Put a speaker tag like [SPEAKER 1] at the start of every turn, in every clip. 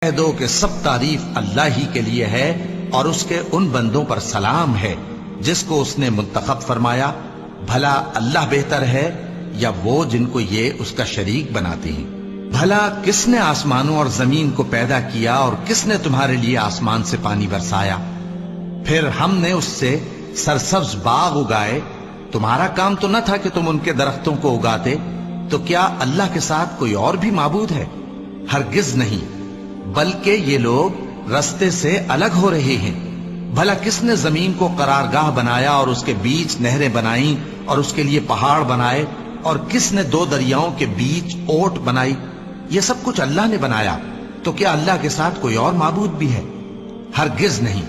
[SPEAKER 1] کہہ دو کہ سب تعریف اللہ ہی کے لیے ہے اور اس کے ان بندوں پر سلام ہے جس کو اس نے منتخب فرمایا. بھلا اللہ بہتر ہے یا وہ جن کو یہ اس کا شریک بناتے ہیں؟ بھلا کس نے آسمانوں اور زمین کو پیدا کیا اور کس نے تمہارے لیے آسمان سے پانی برسایا؟ پھر ہم نے اس سے سرسبز باغ اگائے. تمہارا کام تو نہ تھا کہ تم ان کے درختوں کو اگاتے؟ تو کیا اللہ کے ساتھ کوئی اور بھی معبود ہے؟ ہرگز نہیں، بلکہ یہ لوگ رستے سے الگ ہو رہے ہیں. بھلا کس نے زمین کو قرارگاہ بنایا اور اس کے بیچ نہریں بنائیں اور اس کے لیے پہاڑ بنائے، اور کس نے دو دریاؤں کے بیچ اوٹ بنائی؟ یہ سب کچھ اللہ نے بنایا. تو کیا اللہ کے ساتھ کوئی اور معبود بھی ہے؟ ہرگز نہیں،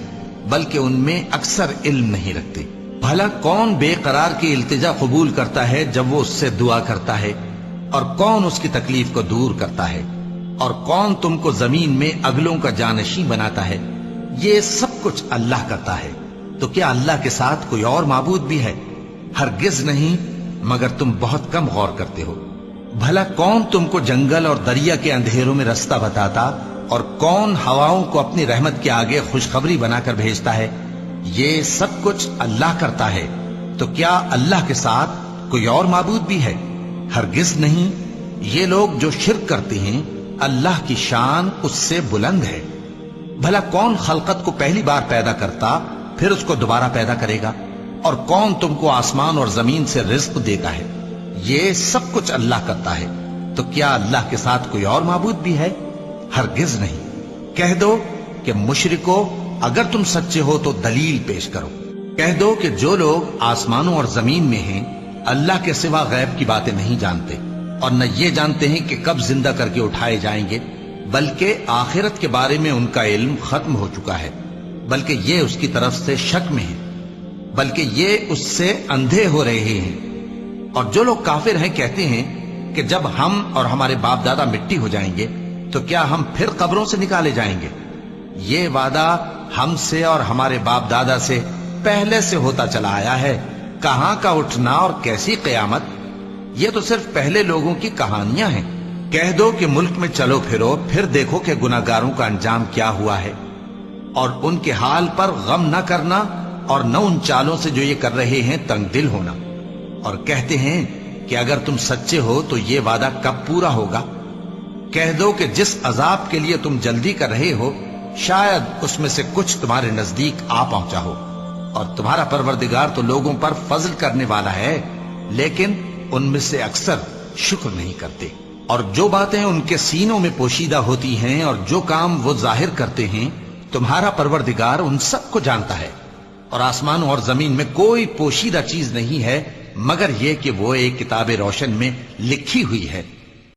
[SPEAKER 1] بلکہ ان میں اکثر علم نہیں رکھتے. بھلا کون بے قرار کی التجا قبول کرتا ہے جب وہ اس سے دعا کرتا ہے، اور کون اس کی تکلیف کو دور کرتا ہے، اور کون تم کو زمین میں اگلوں کا جانشین بناتا ہے؟ یہ سب کچھ اللہ کرتا ہے. تو کیا اللہ کے ساتھ کوئی اور معبود بھی ہے؟ ہرگز نہیں، مگر تم بہت کم غور کرتے ہو. بھلا کون تم کو جنگل اور دریا کے اندھیروں میں رستہ بتاتا، اور کون ہواؤں کو اپنی رحمت کے آگے خوشخبری بنا کر بھیجتا ہے؟ یہ سب کچھ اللہ کرتا ہے. تو کیا اللہ کے ساتھ کوئی اور معبود بھی ہے؟ ہرگز نہیں. یہ لوگ جو شرک کرتے ہیں اللہ کی شان اس سے بلند ہے. بھلا کون خلقت کو پہلی بار پیدا کرتا پھر اس کو دوبارہ پیدا کرے گا؟ اور کون تم کو آسمان اور زمین سے رزق دیتا ہے؟ یہ سب کچھ اللہ کرتا ہے. تو کیا اللہ کے ساتھ کوئی اور معبود بھی ہے؟ ہرگز نہیں. کہہ دو کہ مشرکو، اگر تم سچے ہو تو دلیل پیش کرو. کہہ دو کہ جو لوگ آسمانوں اور زمین میں ہیں اللہ کے سوا غیب کی باتیں نہیں جانتے، اور نہ یہ جانتے ہیں کہ کب زندہ کر کے اٹھائے جائیں گے، بلکہ آخرت کے بارے میں ان کا علم ختم ہو چکا ہے، بلکہ یہ اس کی طرف سے شک میں ہیں، بلکہ یہ اس سے اندھے ہو رہے ہیں. اور جو لوگ کافر ہیں کہتے ہیں کہ جب ہم اور ہمارے باپ دادا مٹی ہو جائیں گے تو کیا ہم پھر قبروں سے نکالے جائیں گے؟ یہ وعدہ ہم سے اور ہمارے باپ دادا سے پہلے سے ہوتا چلا آیا ہے. کہاں کا اٹھنا اور کیسی قیامت؟ یہ تو صرف پہلے لوگوں کی کہانیاں ہیں. کہہ دو کہ ملک میں چلو پھرو، پھر دیکھو کہ گناہگاروں کا انجام کیا ہوا ہے، اور ان کے حال پر غم نہ کرنا، اور نہ ان چالوں سے جو یہ کر رہے ہیں تنگ دل ہونا. اور کہتے ہیں کہ اگر تم سچے ہو تو یہ وعدہ کب پورا ہوگا؟ کہہ دو کہ جس عذاب کے لیے تم جلدی کر رہے ہو شاید اس میں سے کچھ تمہارے نزدیک آ پہنچا ہو، اور تمہارا پروردگار تو لوگوں پر فضل کرنے والا ہے، لیکن ان میں سے اکثر شکر نہیں کرتے. اور جو باتیں ان کے سینوں میں پوشیدہ ہوتی ہیں اور جو کام وہ ظاہر کرتے ہیں تمہارا پروردگار ان سب کو جانتا ہے. اور آسمانوں اور زمین میں کوئی پوشیدہ چیز نہیں ہے مگر یہ کہ وہ ایک کتاب روشن میں لکھی ہوئی ہے.